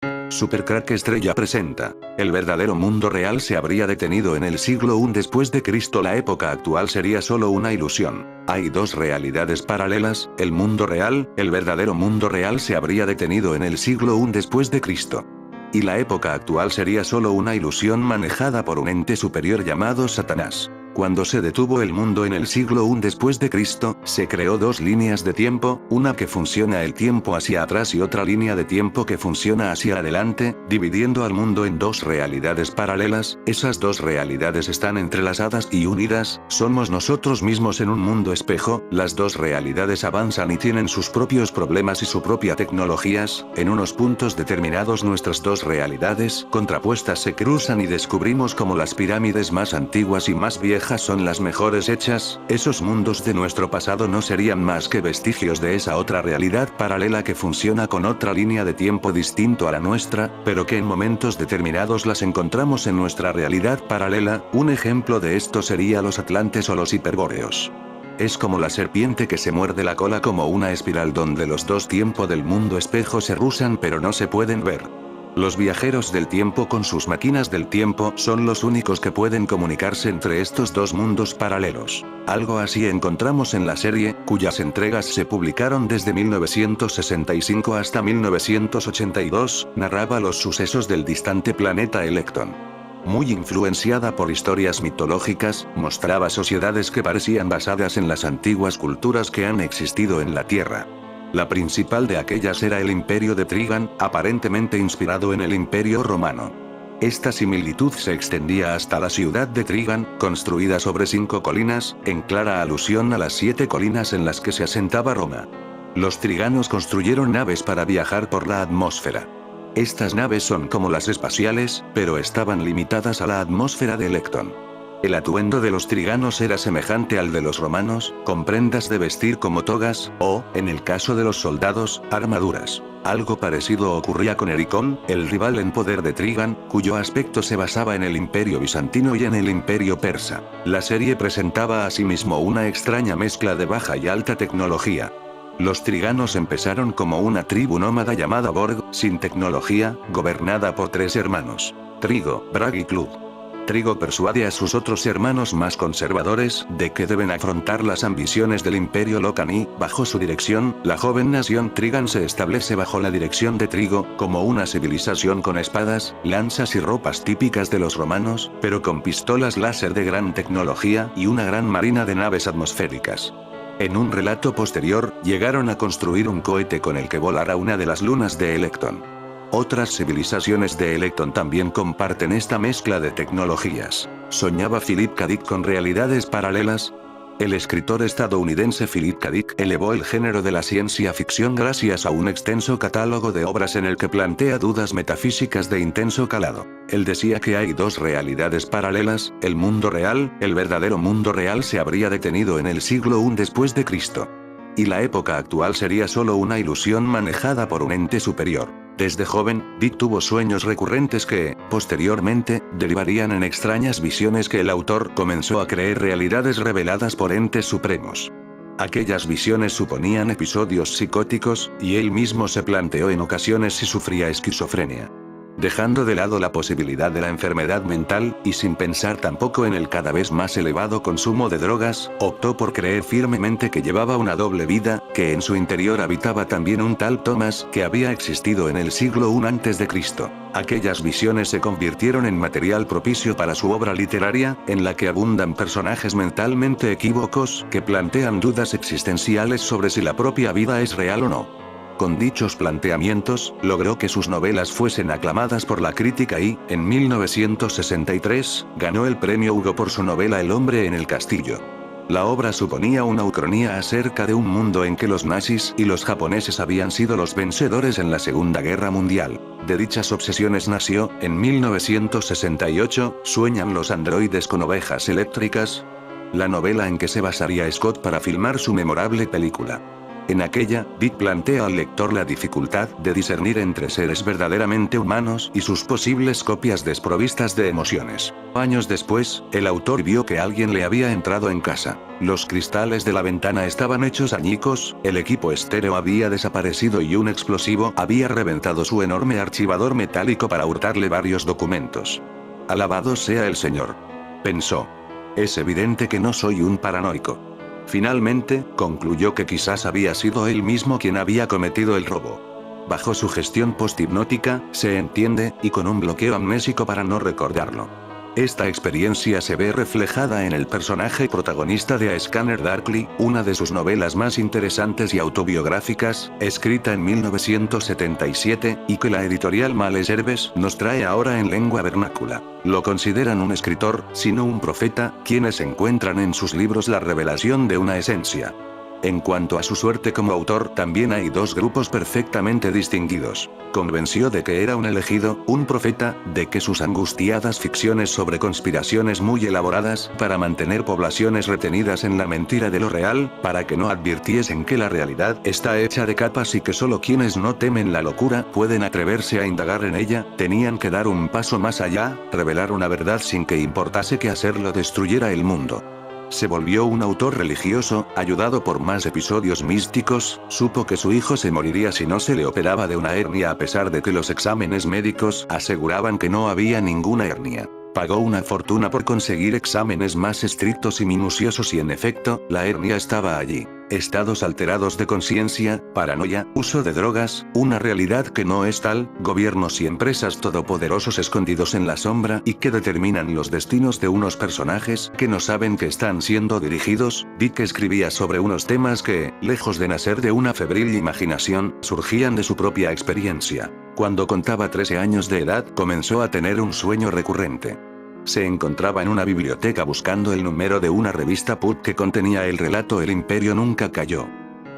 Supercrack Estrella presenta. El verdadero mundo real se habría detenido en el siglo I después de Cristo. La época actual sería solo una ilusión. Hay dos realidades paralelas, el mundo real, el verdadero mundo real se habría detenido en el siglo I después de Cristo. Y la época actual sería solo una ilusión manejada por un ente superior llamado Satanás. Cuando se detuvo el mundo en el siglo I después de Cristo, se creó dos líneas de tiempo, una que funciona el tiempo hacia atrás y otra línea de tiempo que funciona hacia adelante, dividiendo al mundo en dos realidades paralelas. Esas dos realidades están entrelazadas y unidas, somos nosotros mismos en un mundo espejo, las dos realidades avanzan y tienen sus propios problemas y su propia tecnologías, en unos puntos determinados nuestras dos realidades contrapuestas se cruzan y descubrimos cómo las pirámides más antiguas y más viejas son las mejores hechas. Esos mundos de nuestro pasado no serían más que vestigios de esa otra realidad paralela que funciona con otra línea de tiempo distinto a la nuestra, pero que en momentos determinados las encontramos en nuestra realidad paralela. Un ejemplo de esto sería los atlantes o los hiperbóreos. Es como la serpiente que se muerde la cola, como una espiral donde los dos tiempos del mundo espejo se cruzan pero no se pueden ver. Los viajeros del tiempo con sus máquinas del tiempo son los únicos que pueden comunicarse entre estos dos mundos paralelos. Algo así encontramos en la serie, cuyas entregas se publicaron desde 1965 hasta 1982, narraba los sucesos del distante planeta Electron. Muy influenciada por historias mitológicas, mostraba sociedades que parecían basadas en las antiguas culturas que han existido en la Tierra. La principal de aquellas era el Imperio de Trigan, aparentemente inspirado en el Imperio Romano. Esta similitud se extendía hasta la ciudad de Trigan, construida sobre 5 colinas, en clara alusión a las 7 colinas en las que se asentaba Roma. Los triganos construyeron naves para viajar por la atmósfera. Estas naves son como las espaciales, pero estaban limitadas a la atmósfera de Electron. El atuendo de los triganos era semejante al de los romanos, con prendas de vestir como togas, o, en el caso de los soldados, armaduras. Algo parecido ocurría con Ericón, el rival en poder de Trigan, cuyo aspecto se basaba en el Imperio bizantino y en el Imperio persa. La serie presentaba asimismo una extraña mezcla de baja y alta tecnología. Los triganos empezaron como una tribu nómada llamada Borg, sin tecnología, gobernada por 3 hermanos: Trigo, Brag y Clud. Trigo persuade a sus otros hermanos más conservadores de que deben afrontar las ambiciones del Imperio Locan y, bajo su dirección, la joven nación Trigan se establece bajo la dirección de Trigo, como una civilización con espadas, lanzas y ropas típicas de los romanos, pero con pistolas láser de gran tecnología y una gran marina de naves atmosféricas. En un relato posterior, llegaron a construir un cohete con el que volara una de las lunas de Electron. Otras civilizaciones de Electron también comparten esta mezcla de tecnologías. ¿Soñaba Philip K. Dick con realidades paralelas? El escritor estadounidense Philip K. Dick elevó el género de la ciencia ficción gracias a un extenso catálogo de obras en el que plantea dudas metafísicas de intenso calado. Él decía que hay dos realidades paralelas: el mundo real, el verdadero mundo real se habría detenido en el siglo I después de Cristo. Y la época actual sería solo una ilusión manejada por un ente superior. Desde joven, Dick tuvo sueños recurrentes que, posteriormente, derivarían en extrañas visiones que el autor comenzó a creer realidades reveladas por entes supremos. Aquellas visiones suponían episodios psicóticos, y él mismo se planteó en ocasiones si sufría esquizofrenia. Dejando de lado la posibilidad de la enfermedad mental, y sin pensar tampoco en el cada vez más elevado consumo de drogas, optó por creer firmemente que llevaba una doble vida, que en su interior habitaba también un tal Thomas, que había existido en el siglo I antes de Cristo. Aquellas visiones se convirtieron en material propicio para su obra literaria, en la que abundan personajes mentalmente equívocos, que plantean dudas existenciales sobre si la propia vida es real o no. Con dichos planteamientos, logró que sus novelas fuesen aclamadas por la crítica y, en 1963, ganó el premio Hugo por su novela El hombre en el castillo. La obra suponía una ucronía acerca de un mundo en que los nazis y los japoneses habían sido los vencedores en la Segunda Guerra Mundial. De dichas obsesiones nació, en 1968, ¿Sueñan los androides con ovejas eléctricas?, la novela en que se basaría Scott para filmar su memorable película. En aquella, Dick plantea al lector la dificultad de discernir entre seres verdaderamente humanos y sus posibles copias desprovistas de emociones. Años después, el autor vio que alguien le había entrado en casa. Los cristales de la ventana estaban hechos añicos, el equipo estéreo había desaparecido y un explosivo había reventado su enorme archivador metálico para hurtarle varios documentos. Alabado sea el Señor, pensó. Es evidente que no soy un paranoico. Finalmente, concluyó que quizás había sido él mismo quien había cometido el robo. Bajo su gestión posthipnótica, se entiende, y con un bloqueo amnésico para no recordarlo. Esta experiencia se ve reflejada en el personaje protagonista de A Scanner Darkly, una de sus novelas más interesantes y autobiográficas, escrita en 1977, y que la editorial Males Herbes nos trae ahora en lengua vernácula. Lo consideran un escritor, sino un profeta, quienes encuentran en sus libros la revelación de una esencia. En cuanto a su suerte como autor, también hay dos grupos perfectamente distinguidos. Convenció de que era un elegido, un profeta, de que sus angustiadas ficciones sobre conspiraciones muy elaboradas, para mantener poblaciones retenidas en la mentira de lo real, para que no advirtiesen que la realidad está hecha de capas y que solo quienes no temen la locura pueden atreverse a indagar en ella, tenían que dar un paso más allá, revelar una verdad sin que importase que hacerlo destruyera el mundo. Se volvió un autor religioso, ayudado por más episodios místicos, supo que su hijo se moriría si no se le operaba de una hernia a pesar de que los exámenes médicos aseguraban que no había ninguna hernia. Pagó una fortuna por conseguir exámenes más estrictos y minuciosos y en efecto, la hernia estaba allí. Estados alterados de conciencia, paranoia, uso de drogas, una realidad que no es tal, gobiernos y empresas todopoderosos escondidos en la sombra y que determinan los destinos de unos personajes que no saben que están siendo dirigidos. Dick escribía sobre unos temas que, lejos de nacer de una febril imaginación, surgían de su propia experiencia. Cuando contaba 13 años de edad, comenzó a tener un sueño recurrente. Se encontraba en una biblioteca buscando el número de una revista pulp que contenía el relato El Imperio nunca cayó.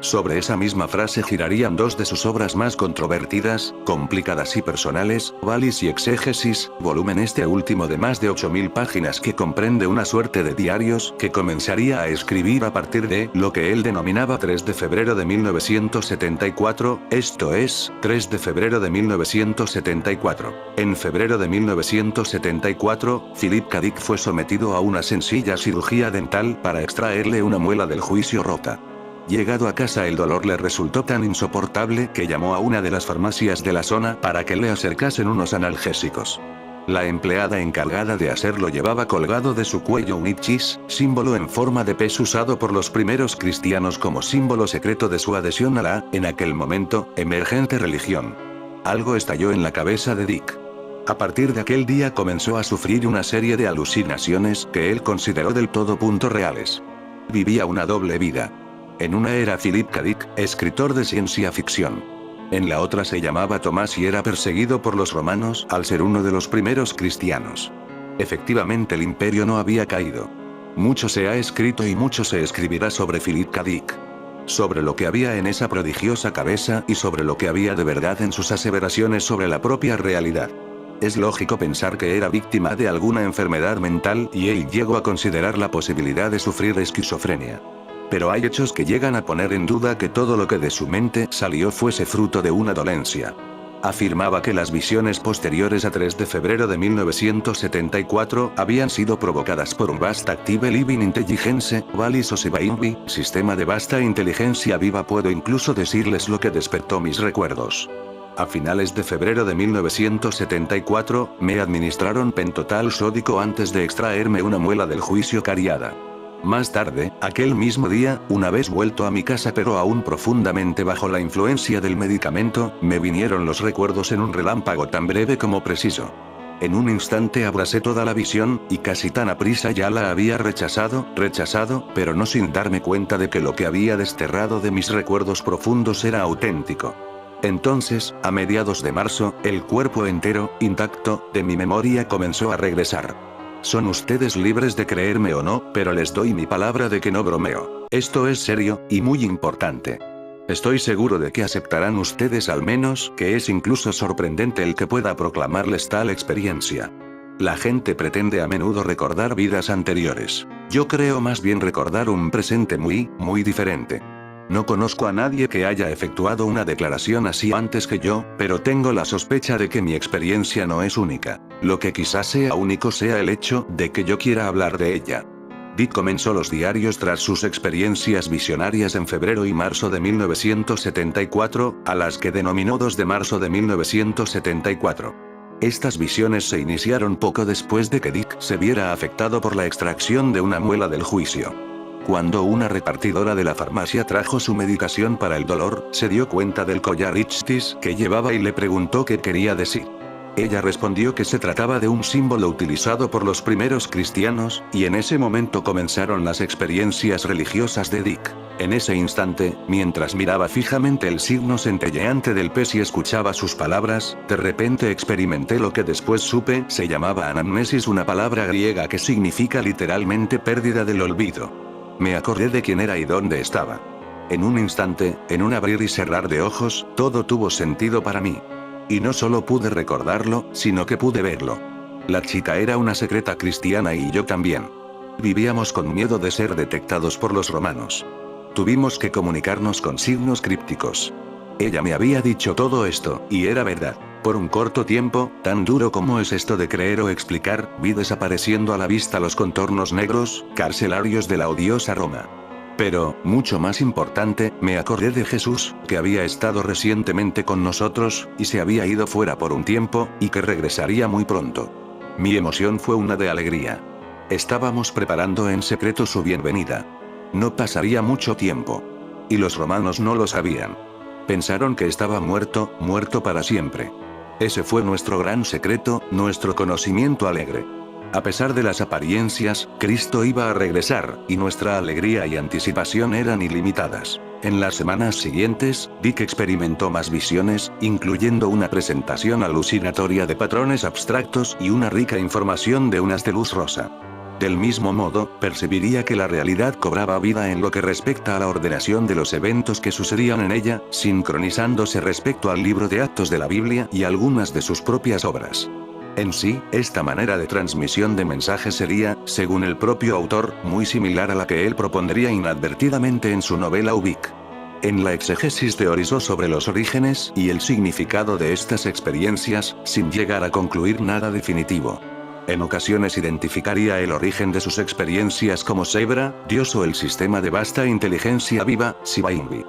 Sobre esa misma frase girarían dos de sus obras más controvertidas, complicadas y personales, Valis y Exégesis, volumen este último de más de 8000 páginas que comprende una suerte de diarios que comenzaría a escribir a partir de lo que él denominaba 3 de febrero de 1974, esto es, 3 de febrero de 1974. En febrero de 1974, Philip K. Dick fue sometido a una sencilla cirugía dental para extraerle una muela del juicio rota. Llegado a casa el dolor le resultó tan insoportable que llamó a una de las farmacias de la zona para que le acercasen unos analgésicos. La empleada encargada de hacerlo llevaba colgado de su cuello un hipchis, símbolo en forma de pez usado por los primeros cristianos como símbolo secreto de su adhesión a la, en aquel momento, emergente religión. Algo estalló en la cabeza de Dick. A partir de aquel día comenzó a sufrir una serie de alucinaciones que él consideró del todo reales. Vivía una doble vida. En una era Philip K. Dick, escritor de ciencia ficción. En la otra se llamaba Tomás y era perseguido por los romanos al ser uno de los primeros cristianos. Efectivamente el imperio no había caído. Mucho se ha escrito y mucho se escribirá sobre Philip K. Dick. Sobre lo que había en esa prodigiosa cabeza y sobre lo que había de verdad en sus aseveraciones sobre la propia realidad. Es lógico pensar que era víctima de alguna enfermedad mental y él llegó a considerar la posibilidad de sufrir esquizofrenia. Pero hay hechos que llegan a poner en duda que todo lo que de su mente salió fuese fruto de una dolencia. Afirmaba que las visiones posteriores a 3 de febrero de 1974 habían sido provocadas por un Vast Active Living Intelligence, Valis o Sebainvi, sistema de vasta inteligencia viva. Puedo incluso decirles lo que despertó mis recuerdos. A finales de febrero de 1974, me administraron pentotal sódico antes de extraerme una muela del juicio cariada. Más tarde, aquel mismo día, una vez vuelto a mi casa pero aún profundamente bajo la influencia del medicamento, me vinieron los recuerdos en un relámpago tan breve como preciso. En un instante abracé toda la visión, y casi tan aprisa ya la había rechazado, pero no sin darme cuenta de que lo que había desterrado de mis recuerdos profundos era auténtico. Entonces, a mediados de marzo, el cuerpo entero, intacto, de mi memoria comenzó a regresar. Son ustedes libres de creerme o no, pero les doy mi palabra de que no bromeo. Esto es serio, y muy importante. Estoy seguro de que aceptarán ustedes al menos que es incluso sorprendente el que pueda proclamarles tal experiencia. La gente pretende a menudo recordar vidas anteriores. Yo creo más bien recordar un presente muy diferente. No conozco a nadie que haya efectuado una declaración así antes que yo, pero tengo la sospecha de que mi experiencia no es única. Lo que quizás sea único sea el hecho de que yo quiera hablar de ella. Dick comenzó los diarios tras sus experiencias visionarias en febrero y marzo de 1974, a las que denominó 2 de marzo de 1974. Estas visiones se iniciaron poco después de que Dick se viera afectado por la extracción de una muela del juicio. Cuando una repartidora de la farmacia trajo su medicación para el dolor, se dio cuenta del collar Ichthys que llevaba y le preguntó qué quería decir. Ella respondió que se trataba de un símbolo utilizado por los primeros cristianos, y en ese momento comenzaron las experiencias religiosas de Dick. En ese instante, mientras miraba fijamente el signo centelleante del pez y escuchaba sus palabras, de repente experimenté lo que después supe se llamaba anamnesis, una palabra griega que significa literalmente pérdida del olvido. Me acordé de quién era y dónde estaba. En un instante, en un abrir y cerrar de ojos, todo tuvo sentido para mí. Y no solo pude recordarlo, sino que pude verlo. La chica era una secreta cristiana y yo también. Vivíamos con miedo de ser detectados por los romanos. Tuvimos que comunicarnos con signos crípticos. Ella me había dicho todo esto, y era verdad. Por un corto tiempo, tan duro como es esto de creer o explicar, vi desapareciendo a la vista los contornos negros, carcelarios de la odiosa Roma. Pero, mucho más importante, me acordé de Jesús, que había estado recientemente con nosotros, y se había ido fuera por un tiempo, y que regresaría muy pronto. Mi emoción fue una de alegría. Estábamos preparando en secreto su bienvenida. No pasaría mucho tiempo. Y los romanos no lo sabían. Pensaron que estaba muerto, muerto para siempre. Ese fue nuestro gran secreto, nuestro conocimiento alegre. A pesar de las apariencias, Cristo iba a regresar, y nuestra alegría y anticipación eran ilimitadas. En las semanas siguientes, Dick experimentó más visiones, incluyendo una presentación alucinatoria de patrones abstractos y una rica información de un haz de luz rosa. Del mismo modo, percibiría que la realidad cobraba vida en lo que respecta a la ordenación de los eventos que sucedían en ella, sincronizándose respecto al libro de actos de la Biblia y algunas de sus propias obras. En sí, esta manera de transmisión de mensajes sería, según el propio autor, muy similar a la que él propondría inadvertidamente en su novela Ubik. En la exégesis teorizó sobre los orígenes y el significado de estas experiencias, sin llegar a concluir nada definitivo. En ocasiones identificaría el origen de sus experiencias como Zebra, Dios o el sistema de vasta inteligencia viva, Shiva Invi.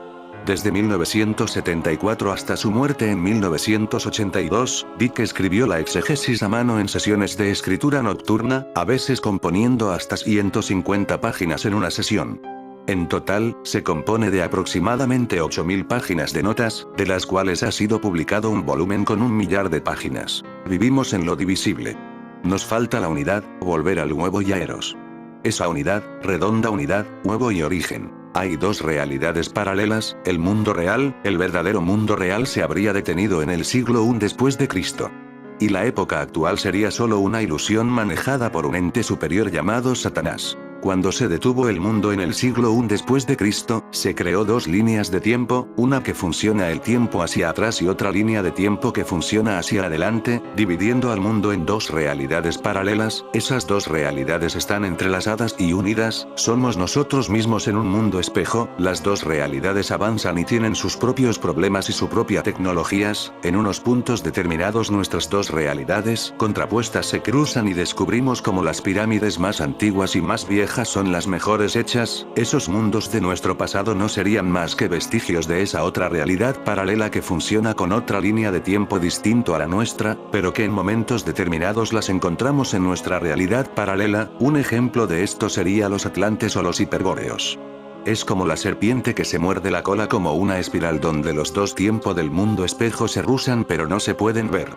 Desde 1974 hasta su muerte en 1982, Dick escribió la exégesis a mano en sesiones de escritura nocturna, a veces componiendo hasta 150 páginas en una sesión. En total, se compone de aproximadamente 8.000 páginas de notas, de las cuales ha sido publicado un volumen con 1 millar de páginas. Vivimos en lo divisible. Nos falta la unidad, volver al huevo y a Eros. Esa unidad, redonda unidad, huevo y origen. Hay dos realidades paralelas, el mundo real, el verdadero mundo real se habría detenido en el siglo I después de Cristo. Y la época actual sería solo una ilusión manejada por un ente superior llamado Satanás. Cuando se detuvo el mundo en el siglo I después de Cristo, se creó dos líneas de tiempo, una que funciona el tiempo hacia atrás y otra línea de tiempo que funciona hacia adelante, dividiendo al mundo en dos realidades paralelas. Esas dos realidades están entrelazadas y unidas, somos nosotros mismos en un mundo espejo, las dos realidades avanzan y tienen sus propios problemas y su propia tecnologías, en unos puntos determinados nuestras dos realidades, contrapuestas se cruzan y descubrimos cómo las pirámides más antiguas y más viejas son las mejores hechas, esos mundos de nuestro pasado no serían más que vestigios de esa otra realidad paralela que funciona con otra línea de tiempo distinto a la nuestra, pero que en momentos determinados las encontramos en nuestra realidad paralela. Un ejemplo de esto sería los atlantes o los hiperbóreos. Es como la serpiente que se muerde la cola, como una espiral donde los dos tiempos del mundo espejo se cruzan pero no se pueden ver.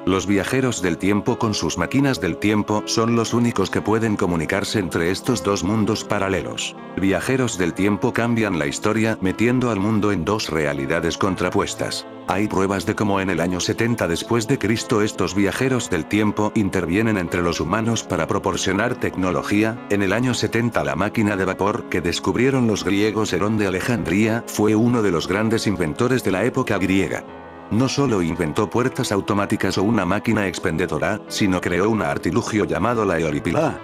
Los viajeros del tiempo con sus máquinas del tiempo son los únicos que pueden comunicarse entre estos dos mundos paralelos. Viajeros del tiempo cambian la historia metiendo al mundo en dos realidades contrapuestas. Hay pruebas de cómo en el año 70 después de Cristo estos viajeros del tiempo intervienen entre los humanos para proporcionar tecnología. En el año 70 la máquina de vapor que descubrieron los griegos, Herón de Alejandría, fue uno de los grandes inventores de la época griega. No solo inventó puertas automáticas o una máquina expendedora, sino creó un artilugio llamado la eolipilá.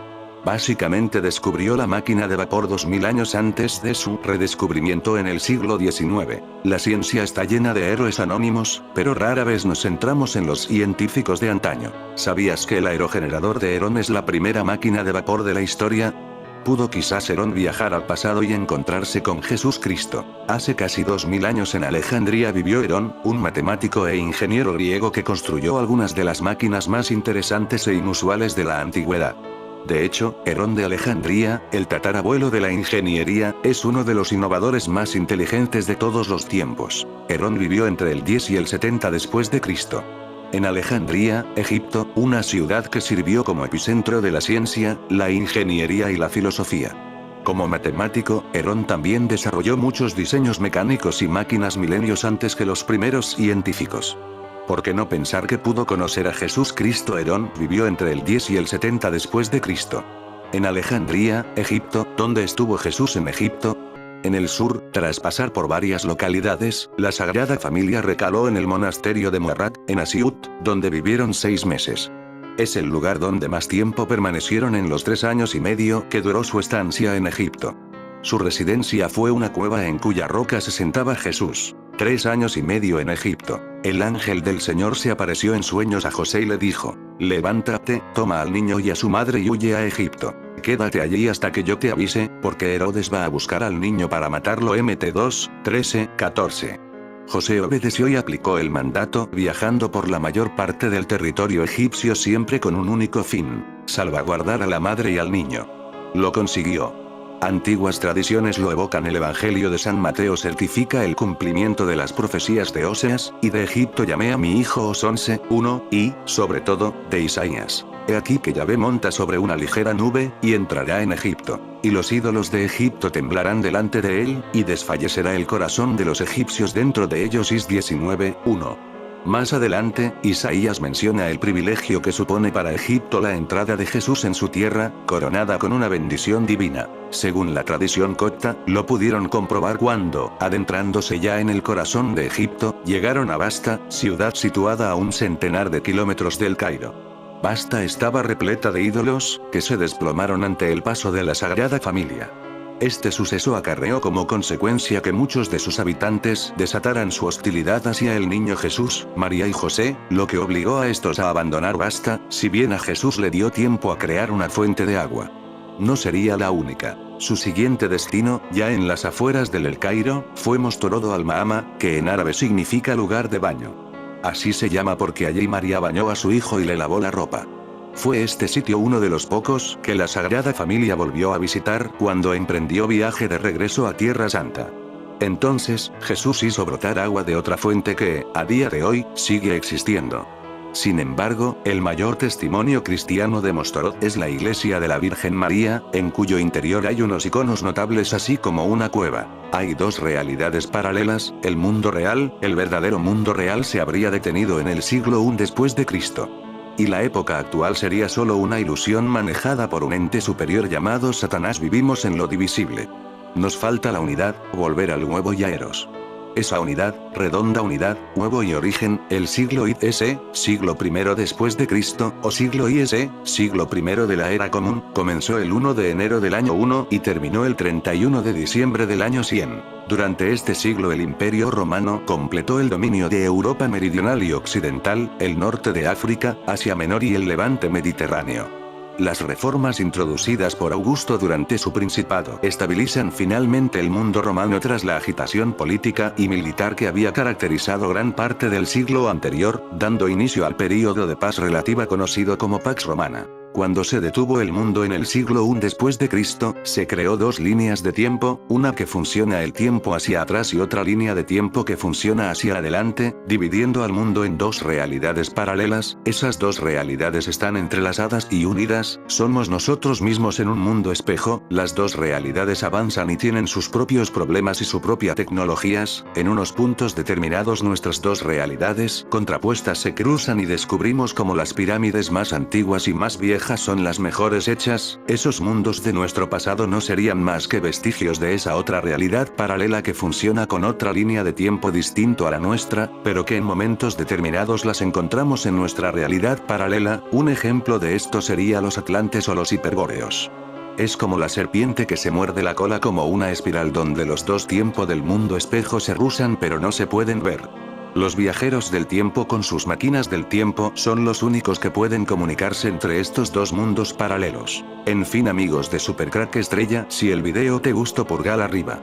Básicamente descubrió la máquina de vapor 2000 años antes de su redescubrimiento en el siglo XIX. La ciencia está llena de héroes anónimos, pero rara vez nos centramos en los científicos de antaño. ¿Sabías que el aerogenerador de Herón es la primera máquina de vapor de la historia? ¿Pudo quizás Herón viajar al pasado y encontrarse con Jesús Cristo? Hace casi 2000 años en Alejandría vivió Herón, un matemático e ingeniero griego que construyó algunas de las máquinas más interesantes e inusuales de la antigüedad. De hecho, Herón de Alejandría, el tatarabuelo de la ingeniería, es uno de los innovadores más inteligentes de todos los tiempos. Herón vivió entre el 10 y el 70 después de Cristo. En Alejandría, Egipto, una ciudad que sirvió como epicentro de la ciencia, la ingeniería y la filosofía. Como matemático, Herón también desarrolló muchos diseños mecánicos y máquinas milenios antes que los primeros científicos. ¿Por qué no pensar que pudo conocer a Jesús Cristo? Herón vivió entre el 10 y el 70 después de Cristo. En Alejandría, Egipto, ¿dónde estuvo Jesús en Egipto? En el sur, tras pasar por varias localidades, la Sagrada Familia recaló en el monasterio de Muarrat, en Asiut, donde vivieron 6 meses. Es el lugar donde más tiempo permanecieron en los 3 años y medio que duró su estancia en Egipto. Su residencia fue una cueva en cuya roca se sentaba Jesús. 3 años y medio en Egipto. El ángel del Señor se apareció en sueños a José y le dijo: levántate, toma al niño y a su madre y huye a Egipto. Quédate allí hasta que yo te avise, porque Herodes va a buscar al niño para matarlo. Mt 2, 13, 14. José obedeció y aplicó el mandato, viajando por la mayor parte del territorio egipcio siempre con un único fin: salvaguardar a la madre y al niño. Lo consiguió. Antiguas tradiciones lo evocan. El Evangelio de San Mateo certifica el cumplimiento de las profecías de Oseas, y de Egipto llamé a mi hijo. Os 11, 1, y, sobre todo, de Isaías. He aquí que Yahvé monta sobre una ligera nube, y entrará en Egipto. Y los ídolos de Egipto temblarán delante de él, y desfallecerá el corazón de los egipcios dentro de ellos. Is 19, 1. Más adelante, Isaías menciona el privilegio que supone para Egipto la entrada de Jesús en su tierra, coronada con una bendición divina. Según la tradición copta, lo pudieron comprobar cuando, adentrándose ya en el corazón de Egipto, llegaron a Basta, ciudad situada a un centenar de kilómetros del Cairo. Basta estaba repleta de ídolos, que se desplomaron ante el paso de la Sagrada Familia. Este suceso acarreó como consecuencia que muchos de sus habitantes desataran su hostilidad hacia el niño Jesús, María y José, lo que obligó a estos a abandonar Basta, si bien a Jesús le dio tiempo a crear una fuente de agua. No sería la única. Su siguiente destino, ya en las afueras del El Cairo, fue Mostorodo al-Mahama, que en árabe significa lugar de baño. Así se llama porque allí María bañó a su hijo y le lavó la ropa. Fue este sitio uno de los pocos que la Sagrada Familia volvió a visitar cuando emprendió viaje de regreso a Tierra Santa. Entonces, Jesús hizo brotar agua de otra fuente que, a día de hoy, sigue existiendo. Sin embargo, el mayor testimonio cristiano de Mostorot es la iglesia de la Virgen María, en cuyo interior hay unos iconos notables así como una cueva. Hay 2 realidades paralelas: el mundo real, el verdadero mundo real se habría detenido en el siglo I después de Cristo. Y la época actual sería solo una ilusión manejada por un ente superior llamado Satanás. Vivimos en lo divisible. Nos falta la unidad, volver al huevo y a Eros. Esa unidad, redonda unidad, huevo y origen, el siglo IS, siglo I después de Cristo, o siglo IS, siglo I de la era común, comenzó el 1 de enero del año 1 y terminó el 31 de diciembre del año 100. Durante este siglo el Imperio Romano completó el dominio de Europa meridional y occidental, el norte de África, Asia Menor y el levante mediterráneo. Las reformas introducidas por Augusto durante su principado estabilizan finalmente el mundo romano tras la agitación política y militar que había caracterizado gran parte del siglo anterior, dando inicio al período de paz relativa conocido como Pax Romana. Cuando se detuvo el mundo en el siglo I después de Cristo, se creó 2 líneas de tiempo, una que funciona el tiempo hacia atrás y otra línea de tiempo que funciona hacia adelante, dividiendo al mundo en 2 realidades paralelas. Esas 2 realidades están entrelazadas y unidas, somos nosotros mismos en un mundo espejo. Las 2 realidades avanzan y tienen sus propios problemas y su propia tecnologías. En unos puntos determinados nuestras 2 realidades contrapuestas se cruzan y descubrimos como las pirámides más antiguas y más viejas viejas son las mejores hechas, esos mundos de nuestro pasado no serían más que vestigios de esa otra realidad paralela que funciona con otra línea de tiempo distinto a la nuestra, pero que en momentos determinados las encontramos en nuestra realidad paralela. Un ejemplo de esto sería los atlantes o los hiperbóreos. Es como la serpiente que se muerde la cola, como una espiral donde los dos tiempos del mundo espejo se rusan pero no se pueden ver. Los viajeros del tiempo con sus máquinas del tiempo son los únicos que pueden comunicarse entre estos dos mundos paralelos. En fin, amigos de Super Crack Estrella, si el video te gustó, pulgar arriba.